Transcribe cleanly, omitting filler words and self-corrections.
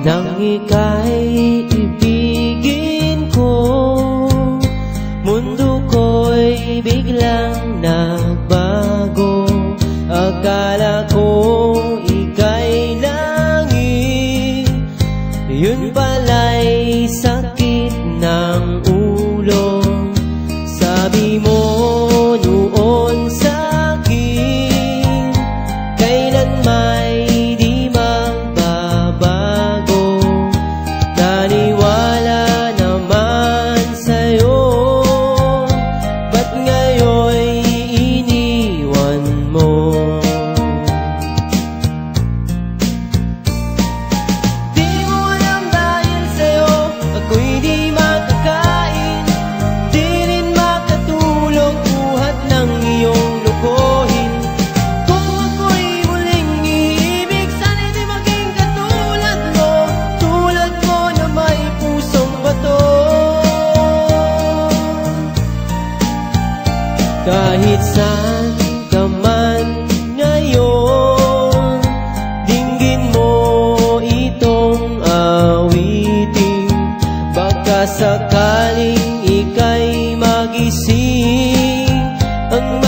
nang ika'y ibigin ko. Mundo ko'y biglang nagbago. Akala ko ika'y langit, yun pala'y sakit ng ulo. Sabi mo noon sa'kin, kailan may di magbabago. Naniwala naman sa'yo, ba't ngayon'y iniwan mo? Di mo alam dahil sa'yo ako'y di makakain, di rin makatulog buhat ng iyong lokohin. Kung ako'y muling iibig, sana'y di maging katulad mo, tulad mo na may pusong bato. Kahit saan ka man ngayon, dinggin mo itong awitin. Baka sakaling ika'y magising, ang